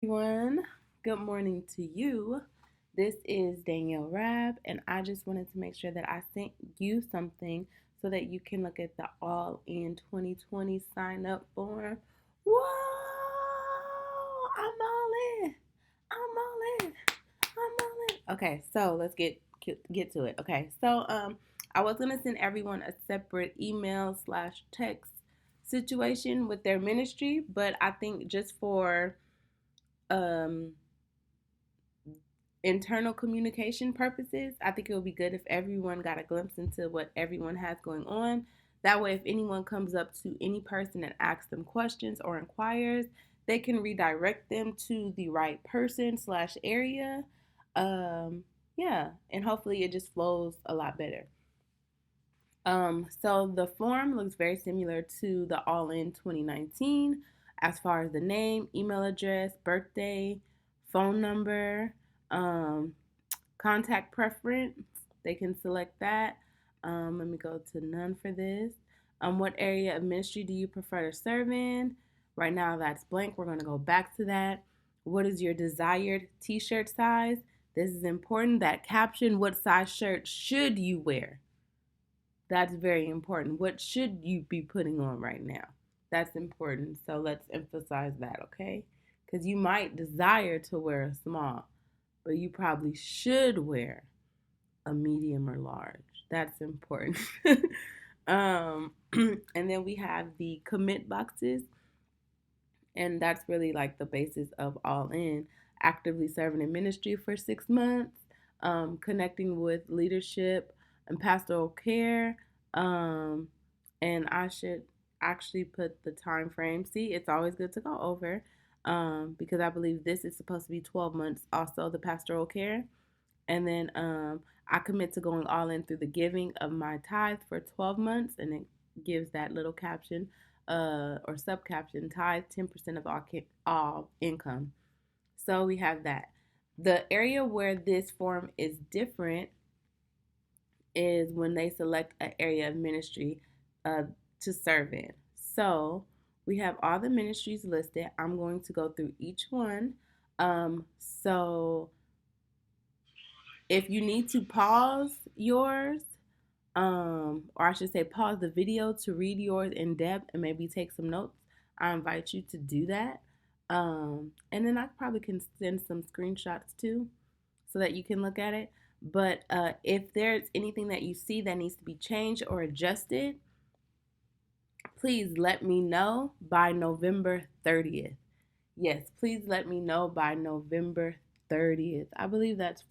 everyone. Good morning to you. This is Danielle Rab, and I just wanted to make sure that I sent you something so that you can look at the All In 2020 sign up form. Whoa! I'm all in. I'm all in. I'm all in. Okay, so let's get to it. Okay, so I was gonna send everyone a separate email slash text situation with their ministry, but I think just for um internal communication purposes, I think it would be good if everyone got a glimpse into what everyone has going on. That way, if anyone comes up to any person and asks them questions or inquires, they can redirect them to the right person slash area. Um, yeah, and hopefully it just flows a lot better. So the form looks very similar to the All In 2019 as far as the name, email address, birthday, phone number, um, contact preference. They can select that. Let me go to none for this. What area of ministry do you prefer to serve in? Right now that's blank. We're going to go back to that. What is your desired t-shirt size? This is important. That caption, what size shirt should you wear? That's very important. What should you be putting on right now? That's important. So let's emphasize that, okay? Because you might desire to wear a small, but you probably should wear a medium or large. That's important. um, and then we have the commit boxes, and that's really like the basis of All In. Actively serving in ministry for 6 months, connecting with leadership and pastoral care. Um, and I should actually put the time frame. See, it's always good to go over because I believe this is supposed to be 12 months, also the pastoral care. And then I commit to going all in through the giving of my tithe for 12 months. And it gives that little caption or sub caption tithe 10% of all income. So we have that. The area where this form is different is when they select an area of ministry uh, to serve in. So we have all the ministries listed. I'm going to go through each one. So if you need to pause yours, or I should say pause the video to read yours in depth and maybe take some notes, I invite you to do that. And then I probably can send some screenshots too so that you can look at it. But if there's anything that you see that needs to be changed or adjusted, please let me know by November 30th. Yes, please let me know by November 30th. I believe that's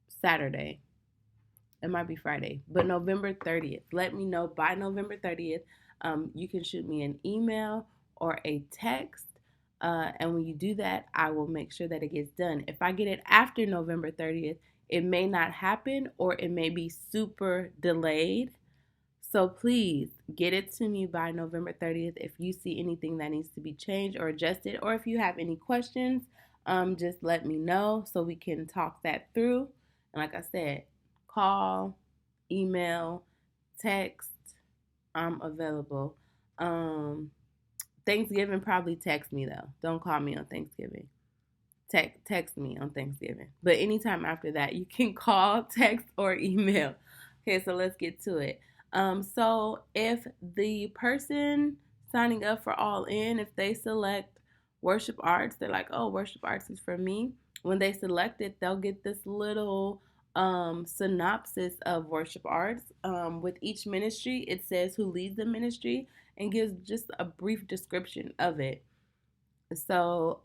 Saturday. It might be Friday, but November 30th. Let me know by November 30th. You can shoot me an email or a text. And when you do that, I will make sure that it gets done. If I get it after November 30th, it may not happen or it may be super delayed. So please get it to me by November 30th if you see anything that needs to be changed or adjusted, or if you have any questions, just let me know so we can talk that through. And like I said, call, email, text, I'm available. Thanksgiving, probably text me though. Don't call me on Thanksgiving. Text me on Thanksgiving. But anytime after that, you can call, text, or email. Okay, so let's get to it. So if the person signing up for All In, if they select worship arts, they're like, oh, worship arts is for me. When they select it, they'll get this little synopsis of worship arts. With each ministry, it says who leads the ministry and gives just a brief description of it. So,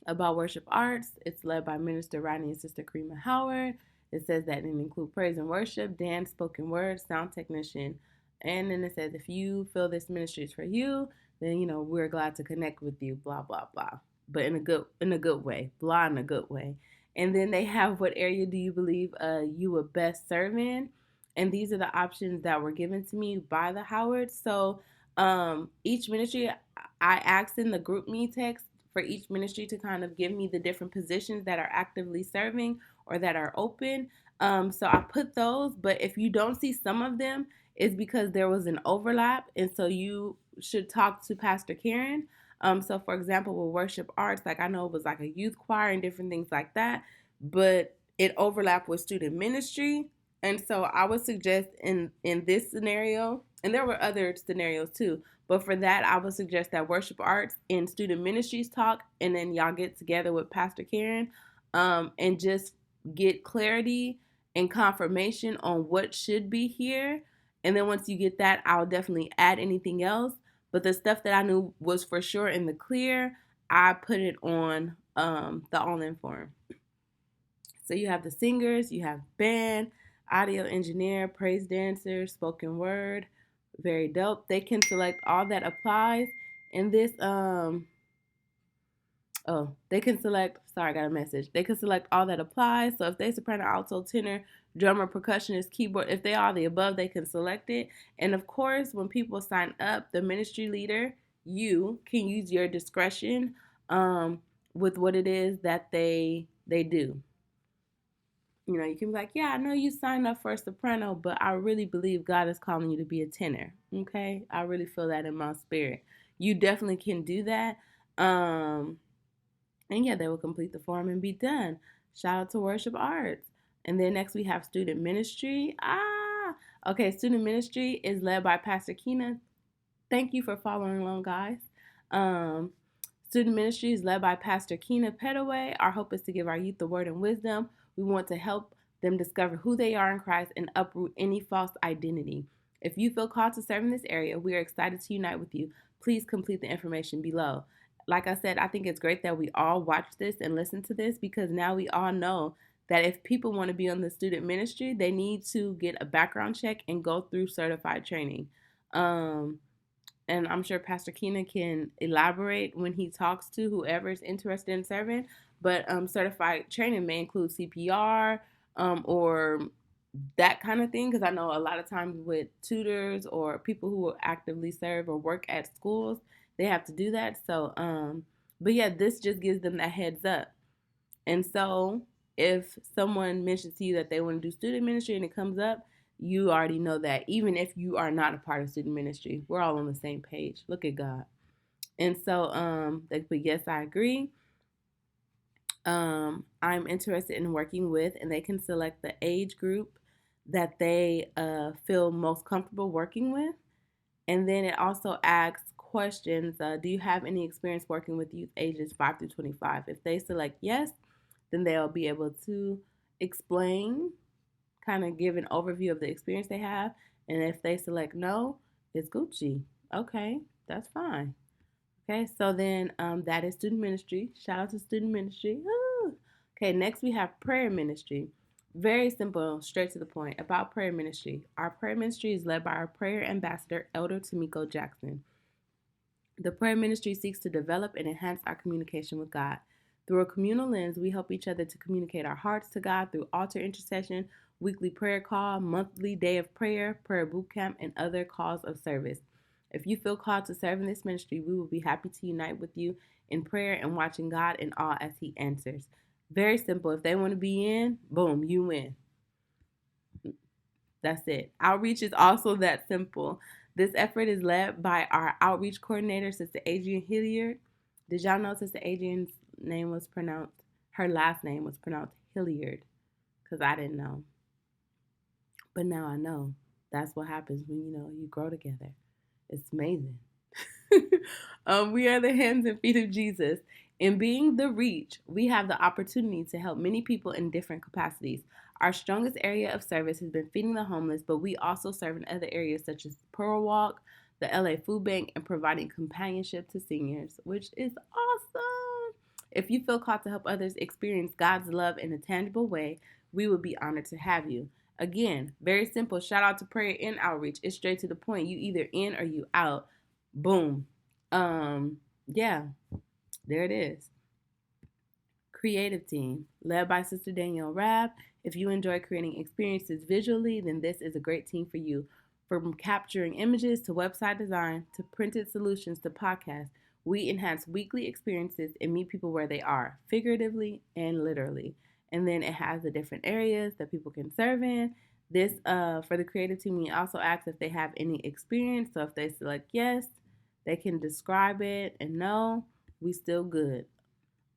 about worship arts, it's led by Minister Rodney and Sister Karima Howard. It says that it includes praise and worship, dance, spoken word, sound technician. And then it says if you feel this ministry is for you, then we're glad to connect with you, blah blah blah. But in a good way. Blah in a good way. And then they have what area do you believe you would best serve in? And these are the options that were given to me by the Howards. So each ministry I asked in the group me text for each ministry to kind of give me the different positions that are actively serving or that are open. So I put those, but if you don't see some of them, it's because there was an overlap, and so you should talk to Pastor Karen. So for example, with worship arts, like I know it was like a youth choir and different things like that, but it overlapped with student ministry. And so I would suggest in this scenario, and there were other scenarios too, but for that I would suggest that worship arts and student ministries talk, and then y'all get together with Pastor Karen, and just get clarity and confirmation on what should be here. And then once you get that, I'll definitely add anything else. But the stuff that I knew was for sure in the clear, I put it on the all-in form. So you have the singers, you have band, audio engineer, praise dancer, spoken word. Very dope. They can select all that applies. In this Oh, they can select. Sorry, I got a message. They can select all that applies. So if they soprano, alto, tenor, drummer, percussionist, keyboard, if they are the above, they can select it. And of course, when people sign up, the ministry leader, you can use your discretion with what it is that they do. You know, you can be like, yeah, I know you signed up for a soprano, but I really believe God is calling you to be a tenor. Okay, I really feel that in my spirit. You definitely can do that. And yeah, they will complete the form and be done. Shout out to Worship Arts. And then next we have student ministry. Okay, student ministry is led by Pastor Keena. Thank you for following along, guys. Um, student ministry is led by Pastor Keena Petaway. Our hope is to give our youth the word and wisdom. We want to help them discover who they are in Christ and uproot any false identity. If you feel called to serve in this area, we are excited to unite with you. Please complete the information below. Like I said, I think it's great that we all watch this and listen to this, because now we all know that if people want to be on the student ministry, they need to get a background check and go through certified training. And I'm sure Pastor Keena can elaborate when he talks to whoever is interested in serving. But certified training may include CPR, or that kind of thing, because I know a lot of times with tutors or people who will actively serve or work at schools, they have to do that. So, but yeah, this just gives them that heads up. And so if someone mentions to you that they want to do student ministry and it comes up, you already know that even if you are not a part of student ministry, we're all on the same page. Look at God. And so they put, yes, I agree. I'm interested in working with, and they can select the age group that they feel most comfortable working with. And then it also asks questions. Do you have any experience working with youth ages 5 through 25? If they select yes, then they'll be able to explain, kind of give an overview of the experience they have. And if they select no, it's Gucci. Okay, that's fine. Okay, so then that is student ministry. Shout out to student ministry. Woo! Okay, next we have prayer ministry. Very simple, straight to the point. About prayer ministry. Our prayer ministry is led by our prayer ambassador, Elder Tamiko Jackson. The prayer ministry seeks to develop and enhance our communication with God. Through a communal lens, we help each other to communicate our hearts to God through altar intercession, weekly prayer call, monthly day of prayer, prayer boot camp, and other calls of service. If you feel called to serve in this ministry, we will be happy to unite with you in prayer and watching God in awe as He answers. Very simple. If they want to be in, boom, you win. That's it. Outreach is also that simple. This effort is led by our outreach coordinator, Sister Adrienne Hilliard. Did y'all know Sister Adrienne's name was pronounced, her last name was pronounced Hilliard? Because I didn't know. But now I know. That's what happens when, you grow together. It's amazing. We are the hands and feet of Jesus. In being the reach, we have the opportunity to help many people in different capacities. Our strongest area of service has been feeding the homeless, but we also serve in other areas such as Pearl Walk, the LA Food Bank, and providing companionship to seniors, which is awesome. If you feel called to help others experience God's love in a tangible way, we would be honored to have you. Again, very simple. Shout out to prayer and outreach. It's straight to the point. You either in or you out. Boom. Yeah, there it is. Creative team, led by Sister Danielle Rabb. If you enjoy creating experiences visually, then this is a great team for you. From capturing images to website design to printed solutions to podcasts, we enhance weekly experiences and meet people where they are, figuratively and literally. And then it has the different areas that people can serve in. This, for the creative team, we also ask if they have any experience. So if they select yes, They can describe it and know we still good.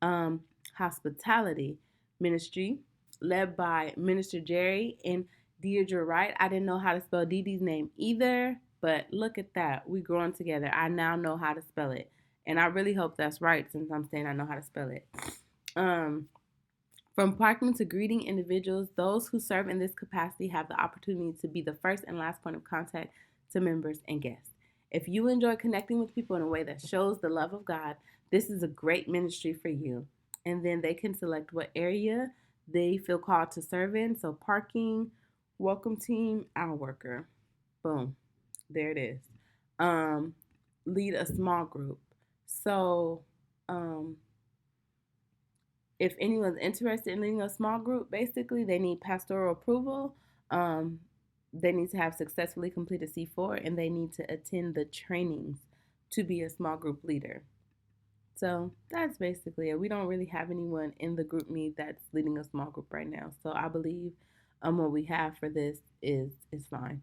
Um, Hospitality ministry led by Minister Jerry and Deirdre Wright. I didn't know how to spell Dee Dee's name either, but look at that. We growing together. I now know how to spell it. And I really hope that's right since I'm saying I know how to spell it. Um, from parking to greeting individuals, those who serve in this capacity have the opportunity to be the first and last point of contact to members and guests. If you enjoy connecting with people in a way that shows the love of God, this is a great ministry for you. And then they can select what area they feel called to serve in. So, parking, welcome team, our worker. Boom. There it is. Um, Lead a small group. So, um, if anyone's interested in leading a small group, basically they need pastoral approval. Um, they need to have successfully completed C4 and they need to attend the trainings to be a small group leader. So that's basically it. We don't really have anyone in the group meet that's leading a small group right now. So I believe what we have for this is fine.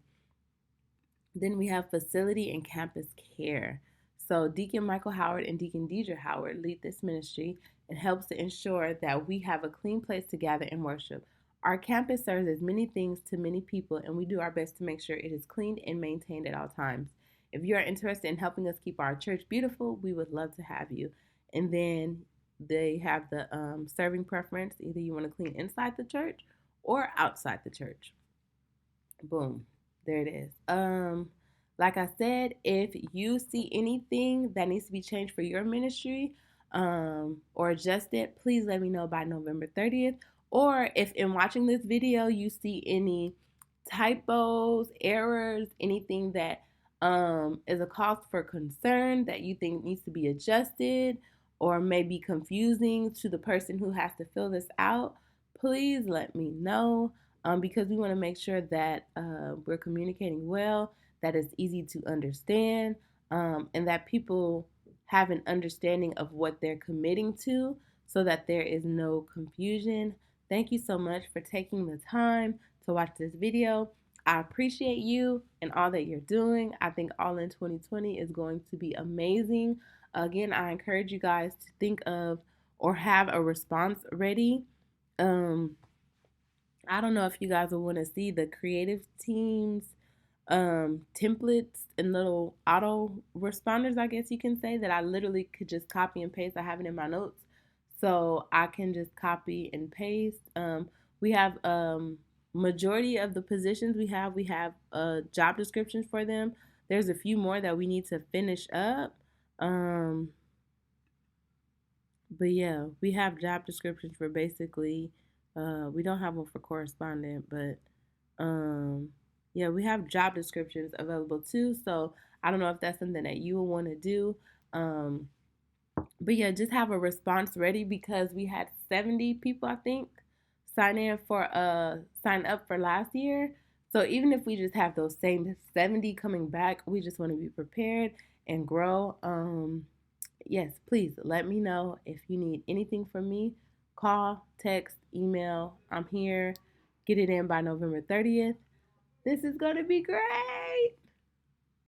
Then we have facility and campus care. So Deacon Michael Howard and Deacon Deidre Howard lead this ministry and helps to ensure that we have a clean place to gather and worship. Our campus serves as many things to many people, and we do our best to make sure it is cleaned and maintained at all times. If you are interested in helping us keep our church beautiful, we would love to have you. And then they have the serving preference. Either you want to clean inside the church or outside the church. Boom. There it is. Like I said, if you see anything that needs to be changed for your ministry, or adjusted, please let me know by November 30th. Or if in watching this video you see any typos, errors, anything that is a cause for concern that you think needs to be adjusted or may be confusing to the person who has to fill this out, please let me know, because we want to make sure that we're communicating well, that it's easy to understand, and that people have an understanding of what they're committing to so that there is no confusion. Thank you so much for taking the time to watch this video. I appreciate you and all that you're doing. I think All in 2020 is going to be amazing. Again, I encourage you guys to think of or have a response ready. I don't know if you guys will want to see the creative teams templates and little auto responders, I guess you can say, that I literally could just copy and paste. I have it in my notes, so I can just copy and paste. We have majority of the positions we have job descriptions for them. There's a few more that we need to finish up. But yeah, we have job descriptions for basically, we don't have one for correspondent, but yeah, we have job descriptions available too. So I don't know if that's something that you will want to do. But yeah, just have a response ready because we had 70 people, I think, sign up for last year. So even if we just have those same 70 coming back, we just want to be prepared and grow. Yes, please let me know if you need anything from me. Call, text, email. I'm here. Get it in by November 30th. This is going to be great.